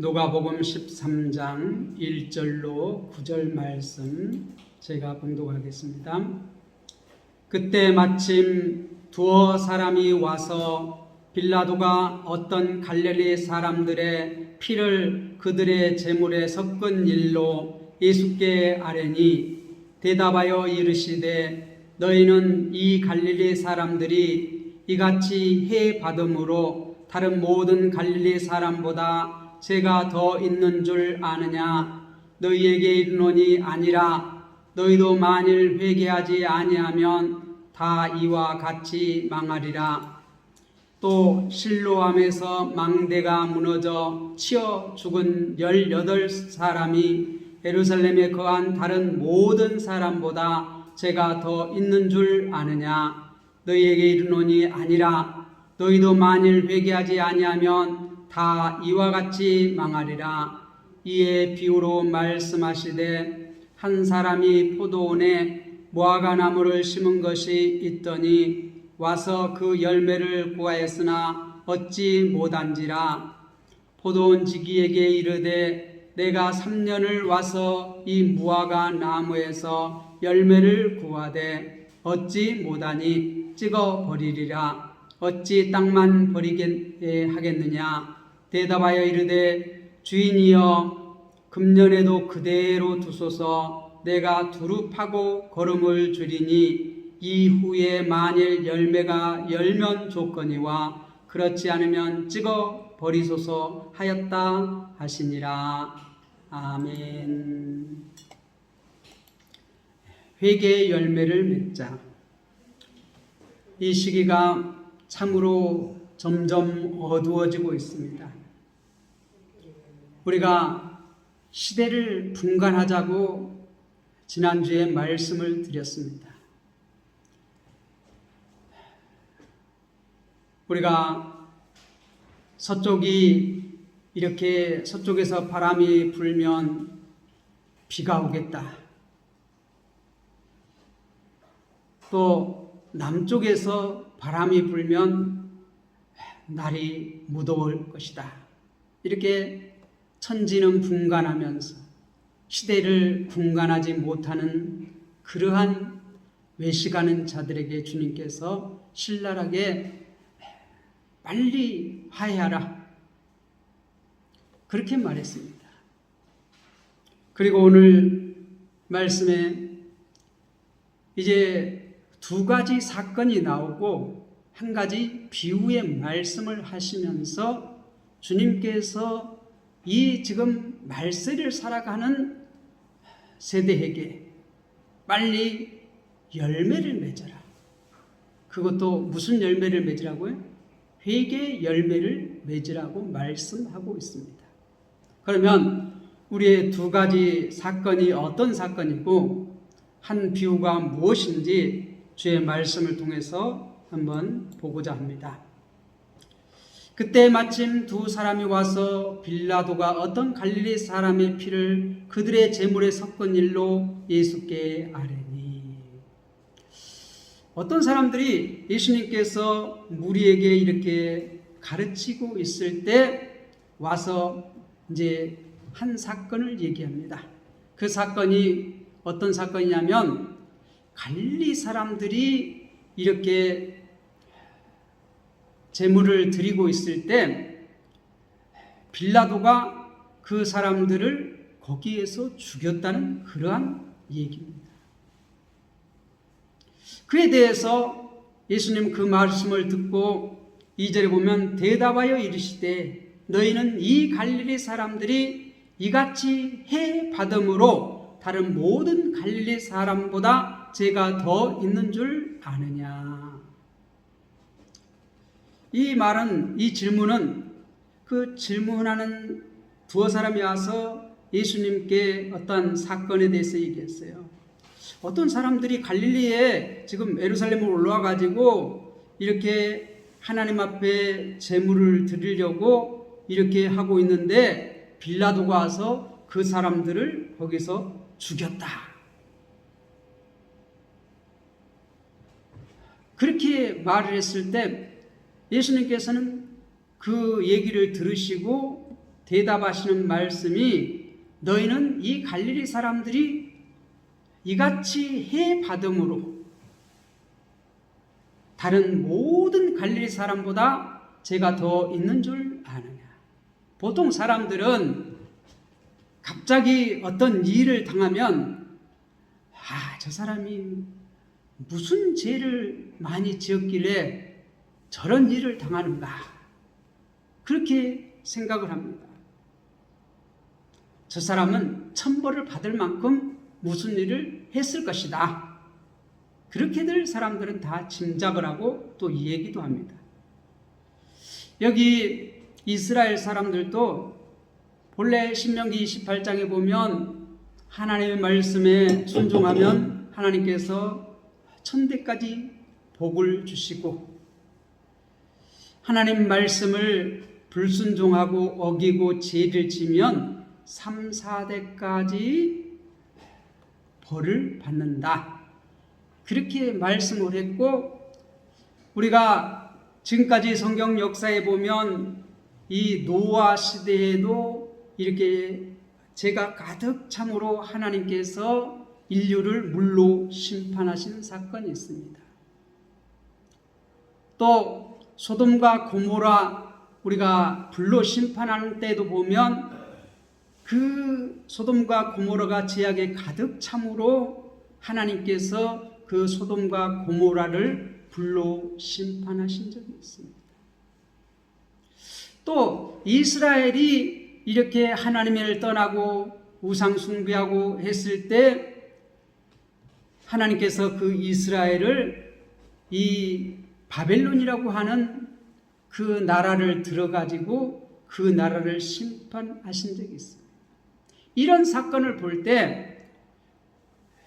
누가복음 13장 1절로 9절 말씀 제가 봉독하겠습니다. 그때 마침 두어 사람이 와서 빌라도가 어떤 갈릴리 사람들의 피를 그들의 제물에 섞은 일로 예수께 아뢰니 대답하여 이르시되 너희는 이 갈릴리 사람들이 이같이 해 받음으로 다른 모든 갈릴리 사람보다 죄가 더 있는 줄 아느냐? 너희에게 이르노니 아니라. 너희도 만일 회개하지 아니하면 다 이와 같이 망하리라. 또 실로암에서 망대가 무너져 치어 죽은 18사람이 예루살렘에 거한 다른 모든 사람보다 죄가 더 있는 줄 아느냐? 너희에게 이르노니 아니라. 너희도 만일 회개하지 아니하면 다 이와 같이 망하리라. 이에 비유로 말씀하시되 한 사람이 포도원에 무화과 나무를 심은 것이 있더니 와서 그 열매를 구하였으나 얻지 못한지라. 포도원 지기에게 이르되 내가 3년을 와서 이 무화과 나무에서 열매를 구하되 얻지 못하니 찍어 버리리라. 어찌 땅만 버리게 하겠느냐? 대답하여 이르되 주인이여 금년에도 그대로 두소서. 내가 두루 파고 거름을 주리니 이후에 만일 열매가 열면 좋거니와 그렇지 않으면 찍어 버리소서 하였다 하시니라. 아멘. 회개의 열매를 맺자. 이 시기가 참으로 점점 어두워지고 있습니다. 우리가 시대를 분간하자고 지난주에 말씀을 드렸습니다. 우리가 서쪽에서 바람이 불면 비가 오겠다. 또 남쪽에서 바람이 불면 날이 무더울 것이다. 이렇게 천지는 분간하면서 시대를 분간하지 못하는 그러한 외식하는 자들에게 주님께서 신랄하게 빨리 화해하라. 그렇게 말했습니다. 그리고 오늘 말씀에 이제 두 가지 사건이 나오고 한 가지 비유의 말씀을 하시면서 주님께서 이 지금 말세를 살아가는 세대에게 빨리 열매를 맺어라. 그것도 무슨 열매를 맺으라고요? 회개의 열매를 맺으라고 말씀하고 있습니다. 그러면 우리의 두 가지 사건이 어떤 사건이고 한 비유가 무엇인지 주의 말씀을 통해서 한번 보고자 합니다. 그때 마침 두 사람이 와서 빌라도가 어떤 갈릴리 사람의 피를 그들의 제물에 섞은 일로 예수께 아뢰니. 어떤 사람들이 예수님께서 무리에게 이렇게 가르치고 있을 때 와서 이제 한 사건을 얘기합니다. 그 사건이 어떤 사건이냐면 갈릴리 사람들이 이렇게 제물을 드리고 있을 때 빌라도가 그 사람들을 거기에서 죽였다는 그러한 얘기입니다. 그에 대해서 예수님 그 말씀을 듣고 2절에 보면 대답하여 이르시되 너희는 이 갈릴리 사람들이 이같이 해 받음으로 다른 모든 갈릴리 사람보다 죄가 더 있는 줄 아느냐? 이 말은, 이 질문은 그 질문하는 두어 사람이 와서 예수님께 어떤 사건에 대해서 얘기했어요. 어떤 사람들이 갈릴리에 지금 예루살렘으로 올라와 가지고 이렇게 하나님 앞에 제물을 드리려고 이렇게 하고 있는데 빌라도가 와서 그 사람들을 거기서 죽였다. 그렇게 말을 했을 때 예수님께서는 그 얘기를 들으시고 대답하시는 말씀이 너희는 이 갈릴리 사람들이 이같이 해 받음으로 다른 모든 갈릴리 사람보다 제가 더 있는 줄 아느냐. 보통 사람들은 갑자기 어떤 일을 당하면 저 사람이 무슨 죄를 많이 지었길래 저런 일을 당하는가, 그렇게 생각을 합니다. 저 사람은 천벌을 받을 만큼 무슨 일을 했을 것이다. 그렇게들 사람들은 다 짐작을 하고 또 얘기도 합니다. 여기 이스라엘 사람들도 본래 신명기 28장에 보면 하나님의 말씀에 순종하면 하나님께서 천대까지 복을 주시고, 하나님 말씀을 불순종하고 어기고 죄를 지면 3, 4대까지 벌을 받는다. 그렇게 말씀을 했고, 우리가 지금까지 성경 역사에 보면 이 노아 시대에도 이렇게 죄가 가득 참으로 하나님께서 인류를 물로 심판하신 사건이 있습니다. 또 소돔과 고모라 우리가 불로 심판하는 때도 보면 그 소돔과 고모라가 죄악에 가득 참으로 하나님께서 그 소돔과 고모라를 불로 심판하신 적이 있습니다. 또 이스라엘이 이렇게 하나님을 떠나고 우상 숭배하고 했을 때 하나님께서 그 이스라엘을 이 바벨론이라고 하는 그 나라를 들어가지고 그 나라를 심판하신 적이 있습니다. 이런 사건을 볼 때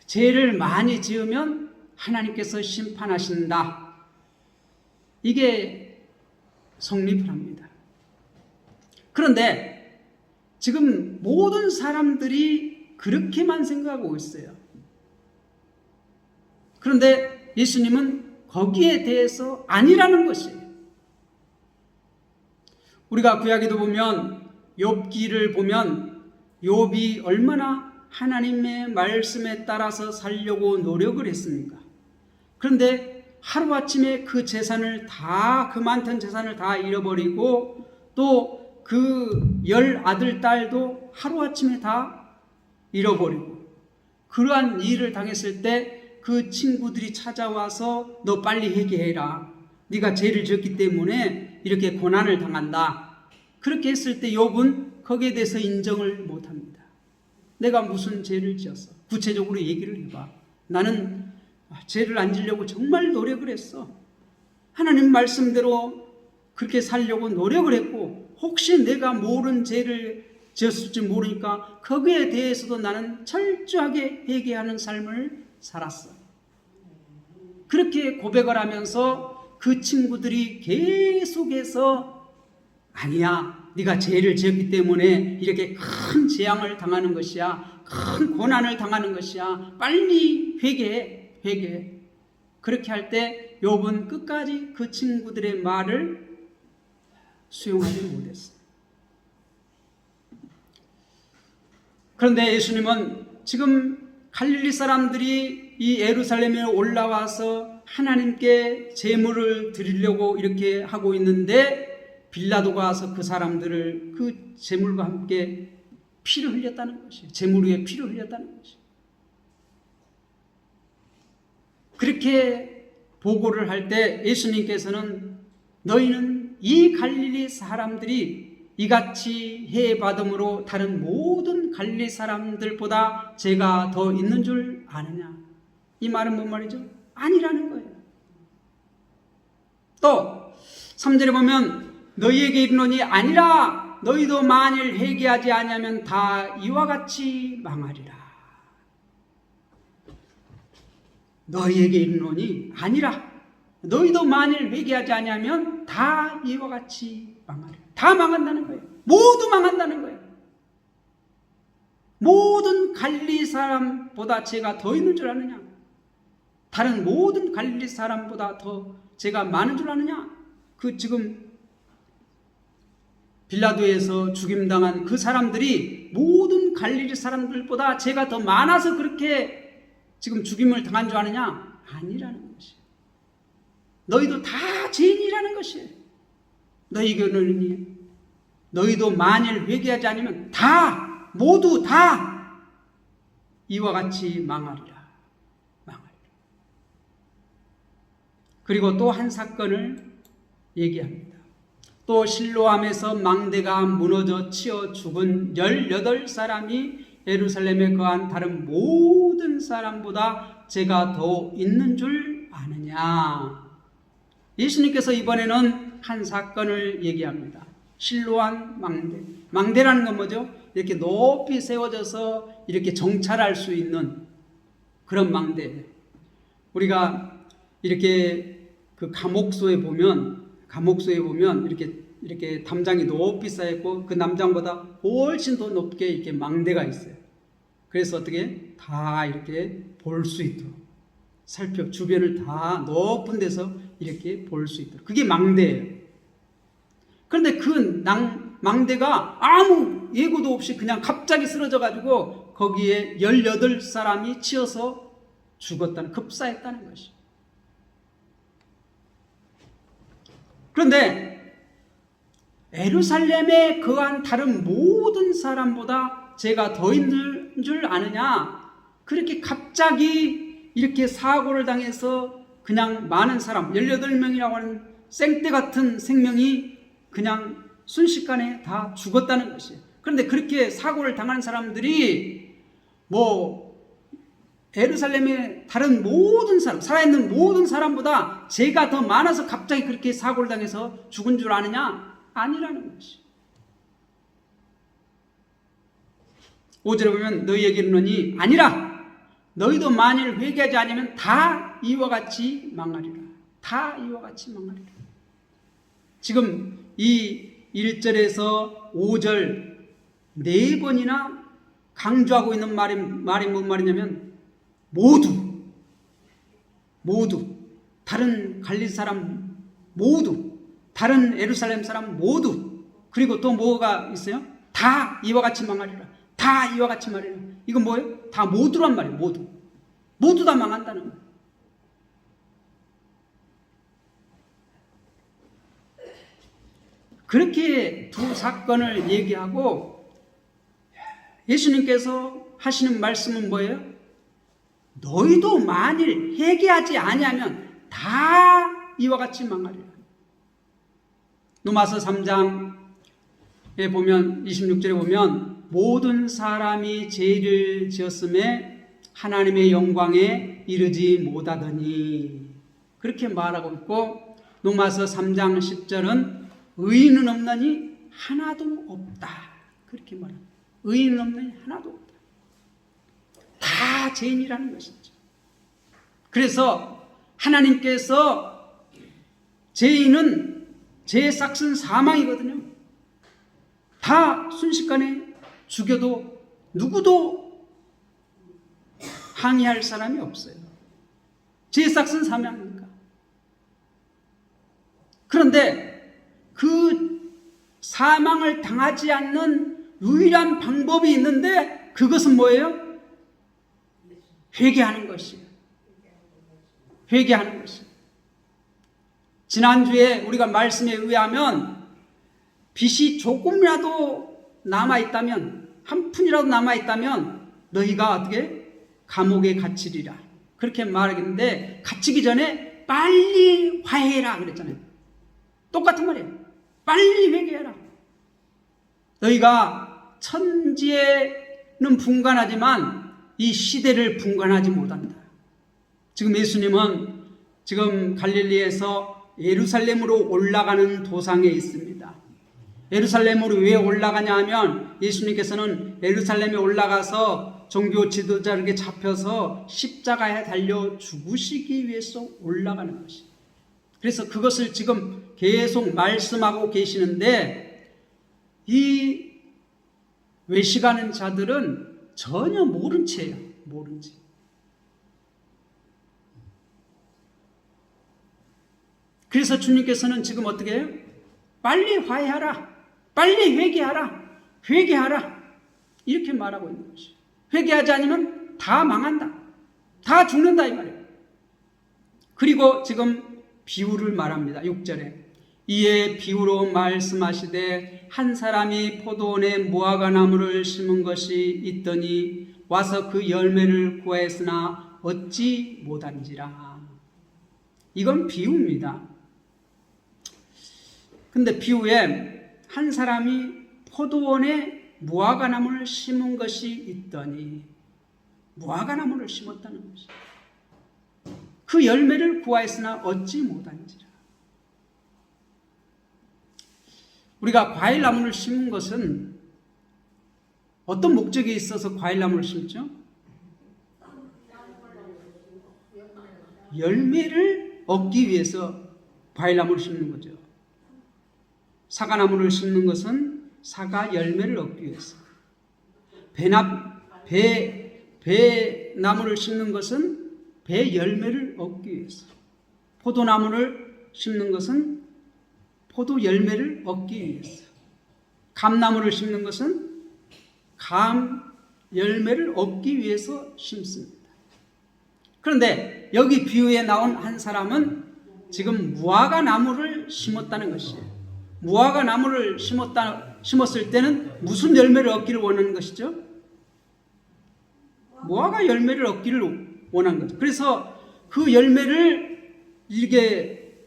죄를 많이 지으면 하나님께서 심판하신다. 이게 성립을 합니다. 그런데 지금 모든 사람들이 그렇게만 생각하고 있어요. 그런데 예수님은 거기에 대해서 아니라는 것이에요. 우리가 구약에도 보면 욥기를 보면 욥이 얼마나 하나님의 말씀에 따라서 살려고 노력을 했습니까? 그런데 하루아침에 그 재산을 다, 그 많던 재산을 다 잃어버리고 또 그 10아들 딸도 하루아침에 다 잃어버리고, 그러한 일을 당했을 때 그 친구들이 찾아와서 너 빨리 회개해라. 네가 죄를 지었기 때문에 이렇게 고난을 당한다. 그렇게 했을 때 욥은 거기에 대해서 인정을 못합니다. 내가 무슨 죄를 지었어? 구체적으로 얘기를 해봐. 나는 죄를 안 지려고 정말 노력을 했어. 하나님 말씀대로 그렇게 살려고 노력을 했고, 혹시 내가 모르는 죄를 지었을지 모르니까 거기에 대해서도 나는 철저하게 회개하는 삶을 살았어. 그렇게 고백을 하면서 그 친구들이 계속해서 아니야, 네가 죄를 지었기 때문에 이렇게 큰 재앙을 당하는 것이야, 큰 고난을 당하는 것이야, 빨리 회개해. 그렇게 할 때 욥은 끝까지 그 친구들의 말을 수용하지 못했어요. 그런데 예수님은 지금 갈릴리 사람들이 이 예루살렘에 올라와서 하나님께 제물을 드리려고 이렇게 하고 있는데 빌라도가 와서 그 사람들을 그 제물과 함께 피를 흘렸다는 것이에요. 제물 위에 피를 흘렸다는 것이에요. 그렇게 보고를 할 때 예수님께서는 너희는 이 갈릴리 사람들이 이같이 해받음으로 다른 모든 갈릴리 사람들보다 제가 더 있는 줄 아느냐? 이 말은 뭔 말이죠? 아니라는 거예요. 또 3절에 보면 너희에게 이르노니 아니라 너희도 만일 회개하지 아니하면 다 이와 같이 망하리라. 너희에게 이르노니 아니라 너희도 만일 회개하지 아니하면 다 이와 같이 망하리라. 다 망한다는 거예요. 모두 망한다는 거예요. 모든 갈릴리 사람보다 제가 더 있는 줄 아느냐? 다른 모든 갈릴리 사람보다 더 제가 많은 줄 아느냐? 그 지금 빌라도에서 죽임당한 그 사람들이 모든 갈릴리 사람들보다 죄가 더 많아서 그렇게 지금 죽임을 당한 줄 아느냐? 아니라는 것이에요. 너희도 다 죄인이라는 것이에요. 너희도 만일 회개하지 않으면 다 모두 다 이와 같이 망하리라. 그리고 또 한 사건을 얘기합니다. 또 실로암에서 망대가 무너져 치어 죽은 18사람이 예루살렘에 거한 다른 모든 사람보다 죄가 더 있는 줄 아느냐. 예수님께서 이번에는 한 사건을 얘기합니다. 실로암 망대. 망대라는 건 뭐죠? 이렇게 높이 세워져서 이렇게 정찰할 수 있는 그런 망대. 우리가 이렇게 그 감옥소에 보면 이렇게 담장이 높이 쌓여있고 그 담장보다 훨씬 더 높게 이렇게 망대가 있어요. 그래서 어떻게 다 이렇게 볼 수 있도록 주변을 다 높은 데서 이렇게 볼 수 있도록. 그게 망대예요. 그런데 그 망대가 아무 예고도 없이 그냥 갑자기 쓰러져 가지고 거기에 18사람이 치여서 급사했다는 것이죠. 그런데 예루살렘에 거한 다른 모든 사람보다 죄가 더 있는 줄 아느냐? 그렇게 갑자기 이렇게 사고를 당해서 그냥 많은 사람, 18명이라고 하는 생떼 같은 생명이 그냥 순식간에 다 죽었다는 것이에요. 그런데 그렇게 사고를 당한 사람들이 예루살렘의 다른 모든 사람, 살아있는 모든 사람보다 죄가 더 많아서 갑자기 그렇게 사고를 당해서 죽은 줄 아느냐? 아니라는 것이. 5절에 보면 너희에게 이르노니 아니라 너희도 만일 회개하지 않으면 다 이와 같이 망하리라. 다 이와 같이 망하리라. 지금 이 1절에서 5절 4번이나 강조하고 있는 말이 뭔 말이냐면 모두 다른 갈릴리 사람 모두, 다른 예루살렘 사람 모두, 그리고 또 뭐가 있어요? 다 이와 같이 망하리라. 다 이와 같이 말이라. 이건 뭐예요? 다 모두란 말이에요. 모두 다 망한다는 거예요. 그렇게 두 사건을 얘기하고 예수님께서 하시는 말씀은 뭐예요? 너희도 만일 회개하지 아니하면 다 이와 같이 망하리라. 로마서 3장에 보면 26절에 보면 모든 사람이 죄를 지었음에 하나님의 영광에 이르지 못하더니 그렇게 말하고 있고, 로마서 3장 10절은 의인은 없나니 하나도 없다 그렇게 말합니다. 의인은 없나니 하나도 없다. 다 죄인이라는 것이죠. 그래서 하나님께서 죄인은 죄의 싹은 사망이거든요. 다 순식간에 죽여도 누구도 항의할 사람이 없어요. 죄의 싹은 사망이니까. 그런데 그 사망을 당하지 않는 유일한 방법이 있는데 그것은 뭐예요? 회개하는 것이에요. 회개하는 것이에요. 지난주에 우리가 말씀에 의하면 빚이 조금이라도 남아있다면, 한 푼이라도 남아있다면 너희가 어떻게? 감옥에 갇히리라 그렇게 말하겠는데, 갇히기 전에 빨리 화해해라 그랬잖아요. 똑같은 말이에요. 빨리 회개해라. 너희가 천지에는 분간하지만 이 시대를 분간하지 못한다. 지금 예수님은 지금 갈릴리에서 예루살렘으로 올라가는 도상에 있습니다. 예루살렘으로 왜 올라가냐 하면 예수님께서는 예루살렘에 올라가서 종교 지도자에게 잡혀서 십자가에 달려 죽으시기 위해서 올라가는 것입니다. 그래서 그것을 지금 계속 말씀하고 계시는데 이 외식하는 자들은 전혀 모른 채예요. 모른 채. 그래서 주님께서는 지금 어떻게 해요? 빨리 화해하라. 빨리 회개하라. 회개하라. 이렇게 말하고 있는 것이에요. 회개하지 않으면 다 망한다. 다 죽는다 이 말이에요. 그리고 지금 비유를 말합니다. 6절에 이에 비유로 말씀하시되 한 사람이 포도원에 무화과 나무를 심은 것이 있더니 와서 그 열매를 구하였으나 얻지 못한지라. 이건 비유입니다. 근데 비유에 한 사람이 포도원에 무화과 나무를 심은 것이 있더니 무화과 나무를 심었다는 것이죠. 그 열매를 구하였으나 얻지 못한지라. 우리가 과일나무를 심은 것은 어떤 목적이 있어서 과일나무를 심죠? 열매를 얻기 위해서 과일나무를 심는 거죠. 사과나무를 심는 것은 사과 열매를 얻기 위해서, 배나무를 심는 것은 배 열매를 얻기 위해서, 포도나무를 심는 것은 포도 열매를 얻기 위해서, 감나무를 심는 것은 감 열매를 얻기 위해서 심습니다. 그런데 여기 비유에 나온 한 사람은 지금 무화과 나무를 심었다는 것이에요. 무화과 나무를 심었을 때는 무슨 열매를 얻기를 원하는 것이죠? 무화과 열매를 얻기를 원한 거죠. 그래서 그 열매를 이렇게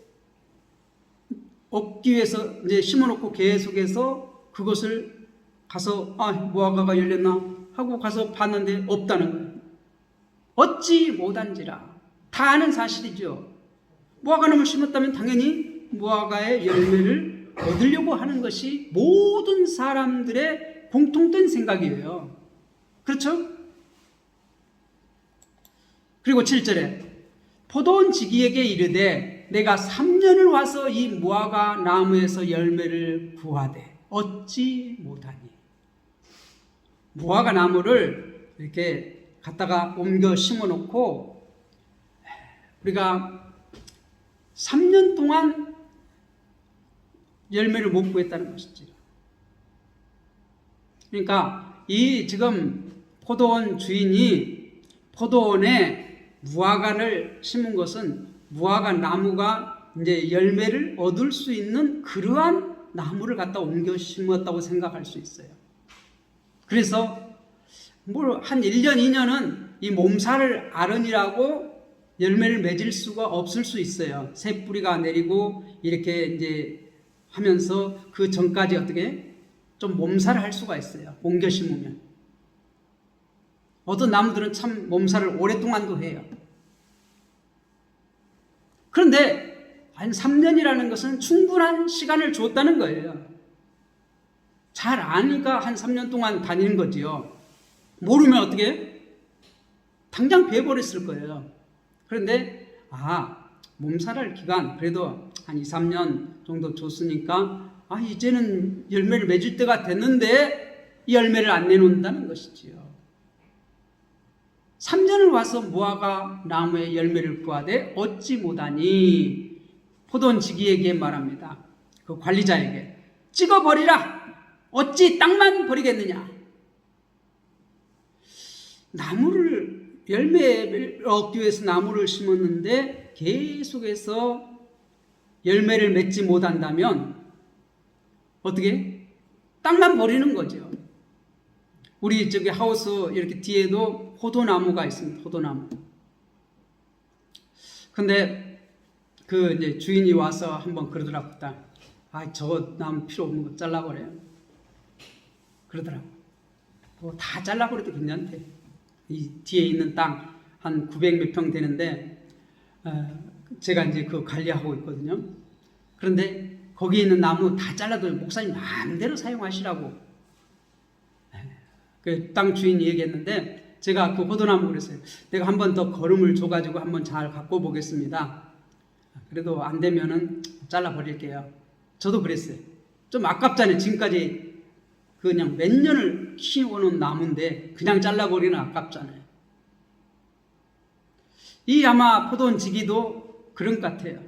얻기 위해서 이제 심어놓고 계속해서 그것을 가서 무화과가 열렸나 하고 가서 봤는데 없다는 거예요. 얻지 못한지라. 다 아는 사실이죠. 무화과나무를 심었다면 당연히 무화과의 열매를 얻으려고 하는 것이 모든 사람들의 공통된 생각이에요. 그렇죠? 그리고 7절에 포도원 지기에게 이르되 내가 3년을 와서 이 무화과 나무에서 열매를 구하되 얻지 못하니. 무화과 나무를 이렇게 갖다가 옮겨 심어놓고 우리가 3년 동안 열매를 못 구했다는 것이죠. 그러니까 이 지금 포도원 주인이 포도원에 무화과를 심은 것은 무화과 나무가 이제 열매를 얻을 수 있는 그러한 나무를 갖다 옮겨 심었다고 생각할 수 있어요. 그래서 한 1년, 2년은 이 몸살을 앓으니라고 열매를 맺을 수가 없을 수 있어요. 새 뿌리가 내리고 이렇게 이제 하면서 그 전까지 어떻게 좀 몸살을 할 수가 있어요. 옮겨 심으면. 어떤 나무들은 참 몸살을 오랫동안도 해요. 그런데 한 3년이라는 것은 충분한 시간을 줬다는 거예요. 잘 아니까 한 3년 동안 다니는 거지요. 모르면 어떻게? 당장 배워버렸을 거예요. 그런데 몸살할 기간 그래도 한 2, 3년 정도 줬으니까 이제는 열매를 맺을 때가 됐는데 이 열매를 안 내놓는다는 것이지요. 3년을 와서 무화과 나무의 열매를 구하되 얻지 못하니 포도원 지기에게 말합니다. 그 관리자에게 찍어버리라. 어찌 땅만 버리겠느냐. 나무를 열매를 얻기 위해서 나무를 심었는데 계속해서 열매를 맺지 못한다면 어떻게? 땅만 버리는 거죠. 우리 저기 하우스 이렇게 뒤에도 포도나무가 있습니다. 포도나무. 근데 그 이제 주인이 와서 한번 그러더라고. 저 나무 필요 없는 거 잘라버려요. 그러더라고. 다 잘라버려도 괜찮대. 이 뒤에 있는 땅 한 900몇 평 되는데 제가 이제 그 관리하고 있거든요. 그런데 거기 있는 나무 다 잘라도 목사님 마음대로 사용하시라고 그 땅 주인이 얘기했는데 제가 그 포도나무 그랬어요. 내가 한 번 더 걸음을 줘가지고 한번 잘 갖고 보겠습니다. 그래도 안 되면은 잘라버릴게요. 저도 그랬어요. 좀 아깝잖아요. 지금까지 그냥 몇 년을 키워놓은 나무인데 그냥 잘라버리는 아깝잖아요. 이 아마 포도원 지기도 그런 것 같아요.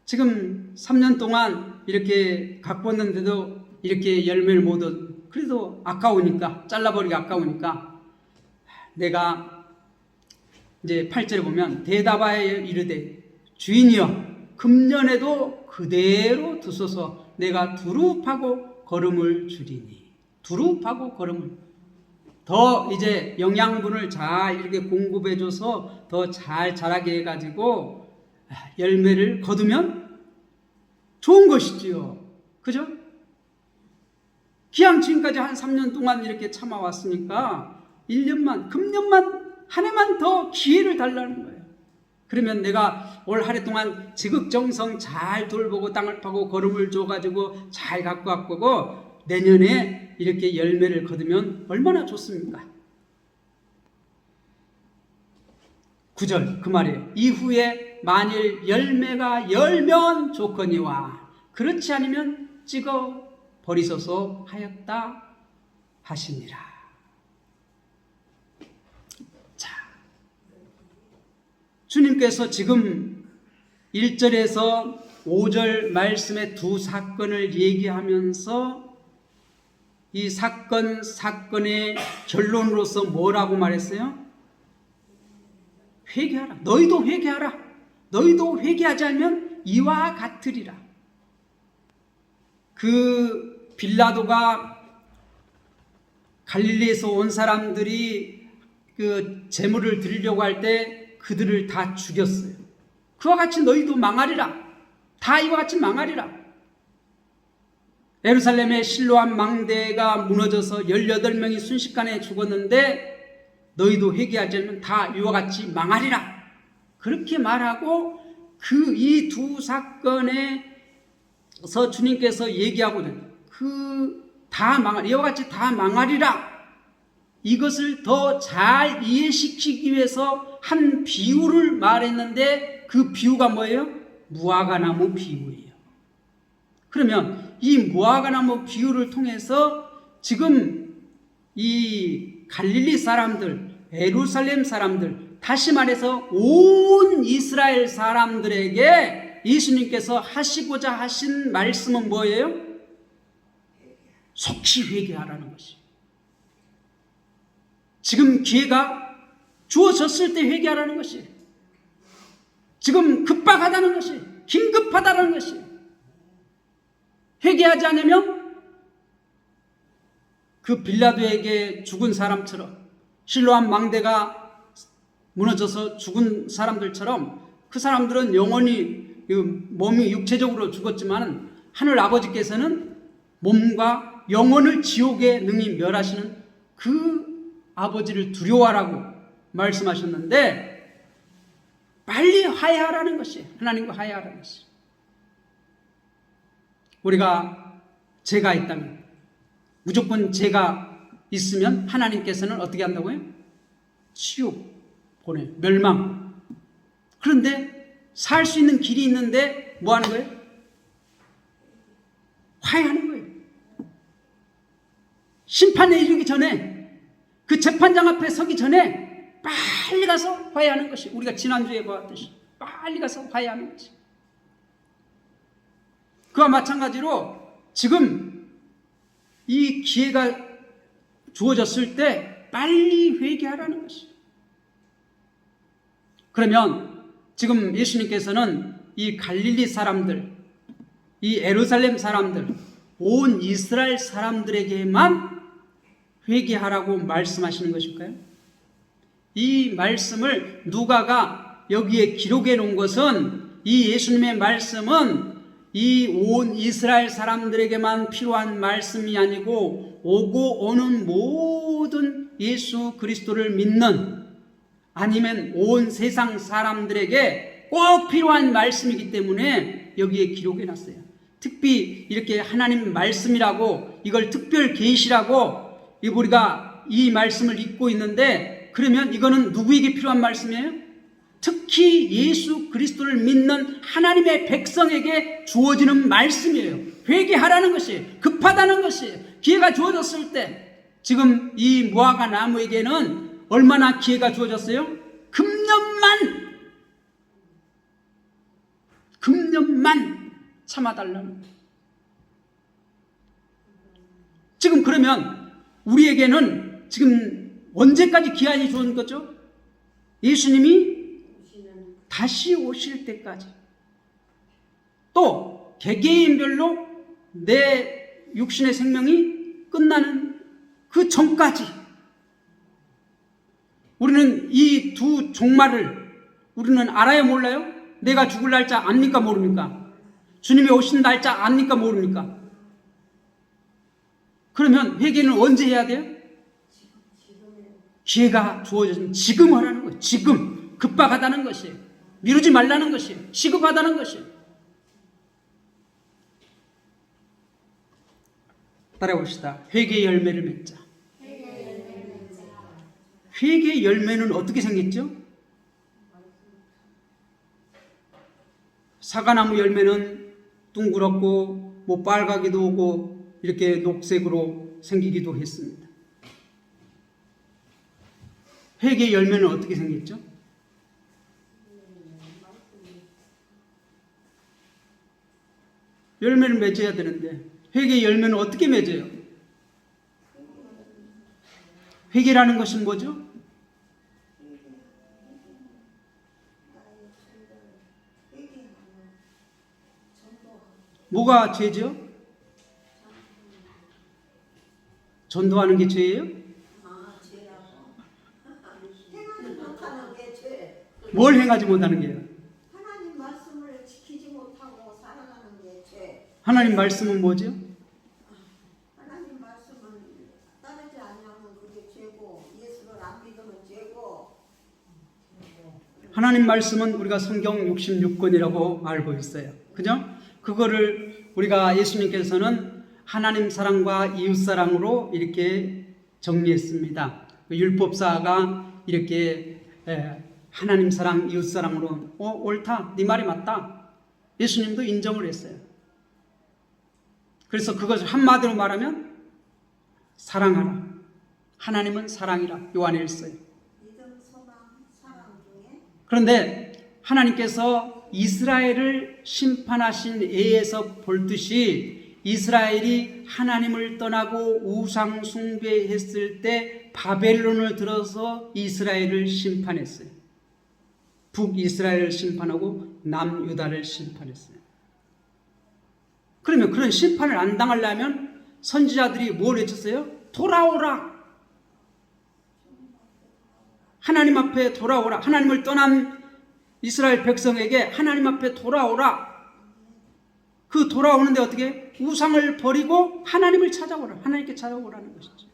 지금 3년 동안 이렇게 갖고 왔는데도 이렇게 열매를 못 얻, 그래도 아까우니까, 잘라버리기 아까우니까 내가 이제 8절에 보면 대답하여 이르되 주인이여 금년에도 그대로 두소서 내가 두릅하고 거름을 주리니. 두릅하고 거름을 더 이제 영양분을 잘 이렇게 공급해줘서 더 잘 자라게 해가지고 열매를 거두면 좋은 것이지요. 그죠? 기왕 지금까지 한 3년 동안 이렇게 참아왔으니까 1년만, 금년만, 한 해만 더 기회를 달라는 거예요. 그러면 내가 올 한 해 동안 지극정성 잘 돌보고 땅을 파고 거름을 줘가지고 잘 갖고 왔고 내년에 이렇게 열매를 거두면 얼마나 좋습니까? 9절 그 말이에요. 이후에 만일 열매가 열면 좋거니와 그렇지 않으면 찍어 버리소서 하였다 하시니라. 자, 주님께서 지금 1절에서 5절 말씀의 두 사건을 얘기하면서 이 사건의 결론으로서 뭐라고 말했어요? 회개하라. 너희도 회개하라. 너희도 회개하지 않으면 이와 같으리라. 그 빌라도가 갈릴리에서 온 사람들이 그 제물을 드리려고 할 때 그들을 다 죽였어요. 그와 같이 너희도 망하리라. 다 이와 같이 망하리라. 예루살렘의 실로암 망대가 무너져서 18명이 순식간에 죽었는데 너희도 회개하지 않으면 다 이와 같이 망하리라. 그렇게 말하고 그 이 두 사건에서 주님께서 얘기하고는 이와 같이 다 망하리라. 이것을 더 잘 이해시키기 위해서 한 비유를 말했는데 그 비유가 뭐예요? 무화과나무 비유예요. 그러면 이 무화과나무 비유를 통해서 지금 이 갈릴리 사람들, 예루살렘 사람들, 다시 말해서 온 이스라엘 사람들에게 예수님께서 하시고자 하신 말씀은 뭐예요? 속히 회개하라는 것이에요. 지금 기회가 주어졌을 때 회개하라는 것이에요. 지금 급박하다는 것이에요. 긴급하다는 것이에요. 회개하지 않으면 그 빌라도에게 죽은 사람처럼 실로암 망대가 무너져서 죽은 사람들처럼 그 사람들은 영원히 몸이 육체적으로 죽었지만 하늘 아버지께서는 몸과 영혼을 지옥에 능히 멸하시는 그 아버지를 두려워하라고 말씀하셨는데 빨리 화해하라는 것이에요. 하나님과 화해하라는 것이에요. 우리가 죄가 있다면 무조건 죄가 있으면 하나님께서는 어떻게 한다고요? 지옥 보내, 멸망. 그런데 살 수 있는 길이 있는데 뭐 하는 거예요? 화해하는 거예요. 심판에 이르기 전에 그 재판장 앞에 서기 전에 빨리 가서 화해하는 것이 우리가 지난주에 보았듯이 빨리 가서 화해하는 것이. 그와 마찬가지로 지금 이 기회가 주어졌을 때 빨리 회개하라는 것이. 그러면 지금 예수님께서는 이 갈릴리 사람들, 이 예루살렘 사람들, 온 이스라엘 사람들에게만 회개하라고 말씀하시는 것일까요? 이 말씀을 누가가 여기에 기록해 놓은 것은 이 예수님의 말씀은 이 온 이스라엘 사람들에게만 필요한 말씀이 아니고 오고 오는 모든 예수 그리스도를 믿는 아니면 온 세상 사람들에게 꼭 필요한 말씀이기 때문에 여기에 기록해 놨어요. 특히 이렇게 하나님 말씀이라고 이걸 특별 계시라고 우리가 이 말씀을 읽고 있는데 그러면 이거는 누구에게 필요한 말씀이에요? 특히 예수 그리스도를 믿는 하나님의 백성에게 주어지는 말씀이에요. 회개하라는 것이에요. 급하다는 것이에요. 기회가 주어졌을 때 지금 이 무화과 나무에게는 얼마나 기회가 주어졌어요? 금년만 금년만 참아달라는 거예요. 지금 그러면 우리에게는 지금 언제까지 기한이 좋은 거죠? 예수님이 다시 오실 때까지. 또 개개인별로 내 육신의 생명이 끝나는 그 전까지 우리는 이 두 종말을 우리는 알아야 몰라요? 내가 죽을 날짜 압니까 모릅니까? 주님이 오신 날짜 압니까 모릅니까? 그러면 회개는 언제 해야 돼요? 기회가 주어지면 지금 하라는 거예요. 지금 급박하다는 것이에요. 미루지 말라는 것이에요. 시급하다는 것이에요. 따라봅시다. 회개의 열매를 맺자. 회개의 열매는 어떻게 생겼죠? 사과나무 열매는 둥그렇고 뭐 빨가기도 하고 이렇게 녹색으로 생기기도 했습니다. 회개의 열매는 어떻게 생겼죠? 열매를 맺어야 되는데 회개의 열매는 어떻게 맺어요? 회개라는 것은 뭐죠? 뭐가 죄죠? 전도하는 게 죄예요? 뭘 행하지 못하는 게요? 하나님 말씀을 지키지 못하고 살아가는 게 죄. 하나님 말씀은 뭐죠? 하나님 말씀은 따르지 않으면 그게 죄고 예수를 안 믿으면 죄고. 하나님 말씀은 우리가 성경 66권이라고 알고 있어요. 그죠? 그거를 우리가 예수님께서는 하나님 사랑과 이웃 사랑으로 이렇게 정리했습니다. 율법사가 이렇게 하나님 사랑, 이웃 사랑으로 옳다, 네 말이 맞다. 예수님도 인정을 했어요. 그래서 그것을 한마디로 말하면 사랑하라. 하나님은 사랑이라 요한에 있어요. 믿음, 소망, 사랑 중에. 그런데 하나님께서 이스라엘을 심판하신 예에서 볼 듯이 이스라엘이 하나님을 떠나고 우상 숭배했을 때 바벨론을 들어서 이스라엘을 심판했어요. 북이스라엘을 심판하고 남유다를 심판했어요. 그러면 그런 심판을 안 당하려면 선지자들이 뭘 외쳤어요? 돌아오라. 하나님 앞에 돌아오라. 하나님을 떠난 이스라엘 백성에게 하나님 앞에 돌아오라. 그 돌아오는데 어떻게? 우상을 버리고 하나님을 찾아오라. 하나님께 찾아오라는 것이죠.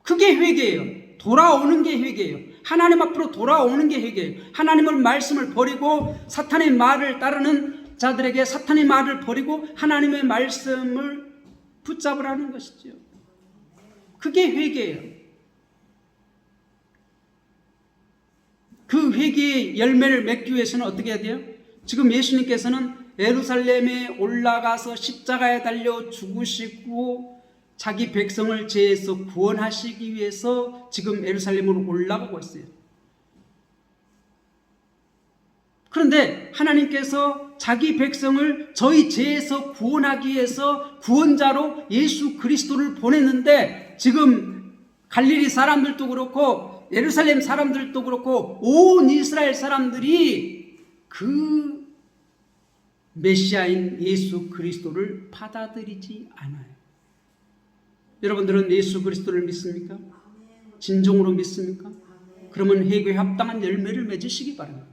그게 회개예요. 돌아오는 게 회개예요. 하나님 앞으로 돌아오는 게 회개예요. 하나님의 말씀을 버리고 사탄의 말을 따르는 자들에게 사탄의 말을 버리고 하나님의 말씀을 붙잡으라는 것이죠. 그게 회개예요. 그 회개의 열매를 맺기 위해서는 어떻게 해야 돼요? 지금 예수님께서는 예루살렘에 올라가서 십자가에 달려 죽으시고 자기 백성을 죄에서 구원하시기 위해서 지금 예루살렘으로 올라가고 있어요. 그런데 하나님께서 자기 백성을 저희 죄에서 구원하기 위해서 구원자로 예수 그리스도를 보냈는데 지금 갈릴리 사람들도 그렇고 예루살렘 사람들도 그렇고 온 이스라엘 사람들이 그 메시아인 예수 그리스도를 받아들이지 않아요. 여러분들은 예수 그리스도를 믿습니까? 진정으로 믿습니까? 그러면 회개에 합당한 열매를 맺으시기 바랍니다.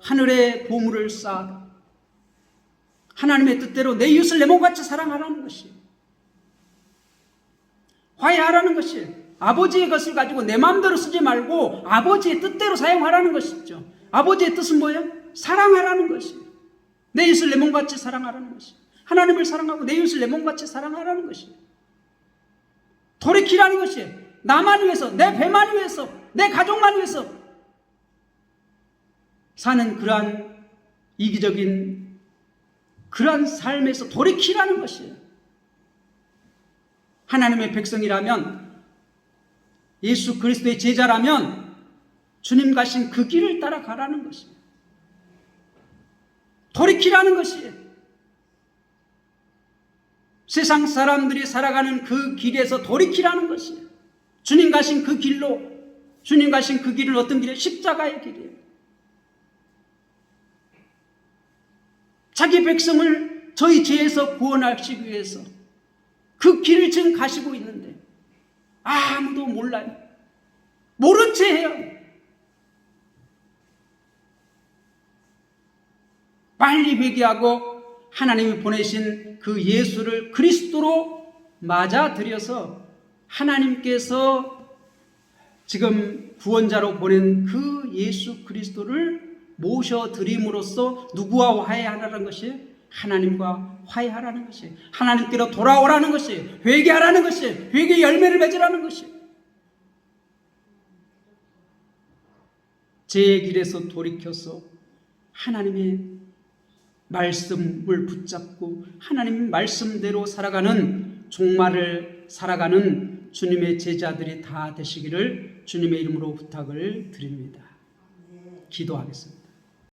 하늘의 보물을 쌓아 하나님의 뜻대로 내 이웃을 내 몸같이 사랑하라는 것이에요. 화해하라는 것이에요. 아버지의 것을 가지고 내 마음대로 쓰지 말고 아버지의 뜻대로 사용하라는 것이죠. 아버지의 뜻은 뭐예요? 사랑하라는 것이에요. 내 이웃을 내 몸같이 사랑하라는 것이에요. 하나님을 사랑하고 내 이웃을 내 몸같이 사랑하라는 것이에요. 돌이키라는 것이에요. 나만 위해서, 내 배만 위해서, 내 가족만 위해서 사는 그러한 이기적인 그러한 삶에서 돌이키라는 것이에요. 하나님의 백성이라면 예수 그리스도의 제자라면 주님 가신 그 길을 따라가라는 것이에요. 돌이키라는 것이에요. 세상 사람들이 살아가는 그 길에서 돌이키라는 것이에요. 주님 가신 그 길로, 주님 가신 그 길은 어떤 길이에요? 십자가의 길이에요. 자기 백성을 저희 죄에서 구원하시기 위해서 그 길을 지금 가시고 있는데 아무도 몰라요. 모른 채 해요. 빨리 회개하고 하나님이 보내신 그 예수를 그리스도로 맞아들여서 하나님께서 지금 구원자로 보낸 그 예수 그리스도를 모셔드림으로써 누구와 화해하라는 것이에요? 하나님과 화해하라는 것이에요. 하나님께로 돌아오라는 것이에요. 회개하라는 것이에요. 회개의 열매를 맺으라는 것이에요. 제 길에서 돌이켜서 하나님의 말씀을 붙잡고 하나님 말씀대로 살아가는 종말을 살아가는 주님의 제자들이 다 되시기를 주님의 이름으로 부탁을 드립니다. 기도하겠습니다.